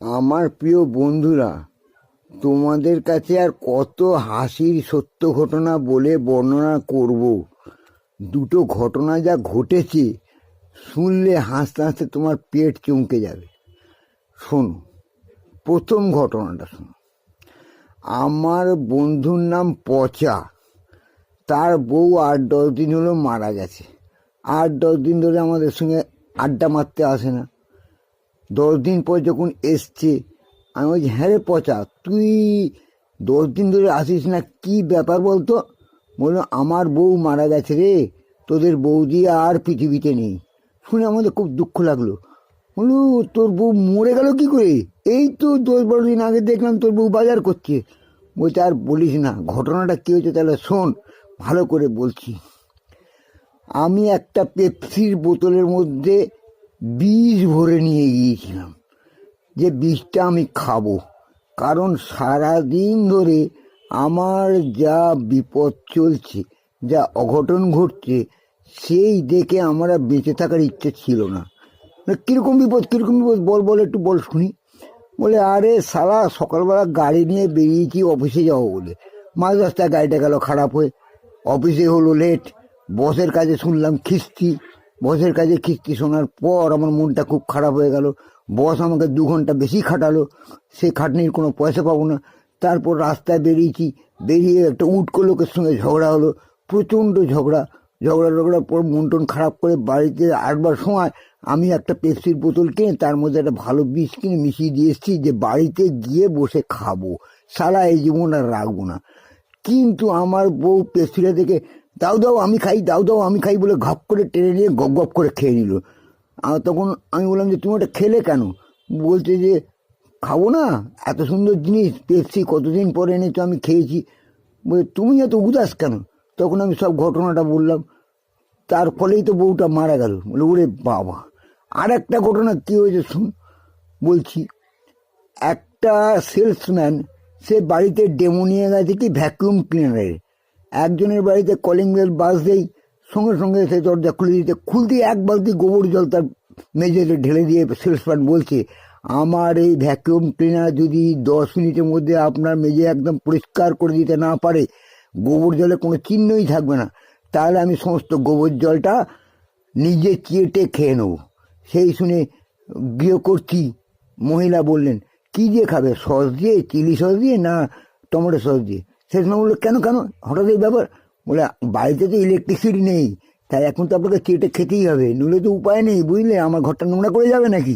আমার প্রিয় বন্ধুরা, তোমাদের কাছে আর কত হাসির সত্য ঘটনা বলে বর্ণনা করব। দুটো ঘটনা যা ঘটেছে, শুনলে হাসতে হাসতে তোমার পেট চমকে যাবে। শোনো, প্রথম ঘটনাটা শোনো। আমার বন্ধুর নাম পচা। তার বউ 8-10 দিন হলো মারা গেছে। 8-10 দিন ধরে আমাদের সঙ্গে আড্ডা মারতে আসে না। 10 দিন পর যখন এসছে, আমি বলছি, হ্যাঁ রে পচা, তুই 10 দিন ধরে আসিস না, কি ব্যাপার বলতো? বললো, আমার বউ মারা গেছে রে, তোদের বৌদি আর পৃথিবীতে নেই। শুনে আমাদের খুব দুঃখ লাগলো। বললো, তোর বউ মরে গেল কি করে? এই তো 10-12 দিন আগে দেখলাম তোর বউ বাজার করছে। বলছে, আর বলিস না, ঘটনাটা কী হয়েছে তাহলে শোন, ভালো করে বলছি। আমি একটা পেপসির বোতলের মধ্যে বিষ ভরে নিয়ে গিয়েছিলাম, যে বিষটা আমি খাবো। কারণ সারাদিন ধরে আমার যা বিপদ চলছে, যা অঘটন ঘটছে, সেই দেখে আমার আর বেঁচে থাকার ইচ্ছে ছিল না। কীরকম বিপদ, কীরকম বিপদ, বল একটু বল শুনি। বলে, আরে সালা, সকালবেলা গাড়ি নিয়ে বেরিয়েছি অফিসে যাবো বলে, মাঝ রাস্তায় গাড়িটা গেল খারাপ হয়ে, অফিসে হলো লেট। বসের কাছে শুনলাম খিস্তি। বসের কাছে খিস্তি শোনার পর আমার মনটা খুব খারাপ হয়ে গেল। বস আমাকে 2 ঘন্টা বেশি খাটালো, সে খাটনির কোনো পয়সা পাবো না। তারপর রাস্তায় বেরিয়েছি, বেরিয়ে একটা উটকো লোকের সঙ্গে ঝগড়া হলো, প্রচণ্ড ঝগড়ার পর মন টন খারাপ করে বাড়িতে আসবার সময় আমি একটা পেপসির বোতল কিনে তার মধ্যে একটা ভালো বিষ কিনে মিশিয়ে দিয়ে এসেছি, যে বাড়িতে গিয়ে বসে খাবো, সারা এই জীবন আর রাখবো না। কিন্তু আমার বউ পেপসিটা দেখে, দাও আমি খাই, দাও আমি খাই বলে ঘপ করে টেনে নিয়ে গপ গপ করে খেয়ে নিল। তখন আমি বললাম যে, তুমি ওটা খেলে কেন? বলছে যে, খাবো না, এত সুন্দর জিনিস পেপসি কতদিন পরে এনেছো, আমি খেয়েছি। বলে, তুমি এত উদাস কেন? তখন আমি সব ঘটনাটা বললাম। তার ফলেই তো বউটা মারা গেল। বলে, ওরে বাবা। আর একটা ঘটনা কী হয়েছে শুন, বলছি। একটা সেলসম্যান, সে বাড়িতে ডেমো নিয়ে গেছে কি ভ্যাকুয়াম ক্লিনারের। একজনের বাড়িতে কলিং বেল বাজতেই সঙ্গে সঙ্গে সে দরজা খুলতে 1 বালতি গোবর জল তার মেঝেতে ঢেলে দিয়ে সেলসম্যান বলছে, আমার এই ভ্যাকুয়াম ক্লিনার যদি 10 মিনিটের মধ্যে আপনার মেঝে একদম পরিষ্কার করে দিতে না পারে, গোবর জলে কোনো চিহ্নই থাকবে না, তাহলে আমি সমস্ত গোবর জলটা নিজে চেটে খেয়ে নেব। সেই শুনে গৃহকর্ত্রী মহিলা বললেন, কি দিয়ে খাবে, সস দিয়ে, চিলি সস দিয়ে না টমেটো সস দিয়ে? সেই সময় বললো, কেন হঠাৎ এই ব্যাপার? বলে, বাড়িতে তো ইলেকট্রিসিটি নেই, তাই এখন তো আপনাকে চেটে খেতেই হবে, নইলে তো উপায় নেই, বুঝলে, আমার ঘরটা নোংরা করে যাবে নাকি।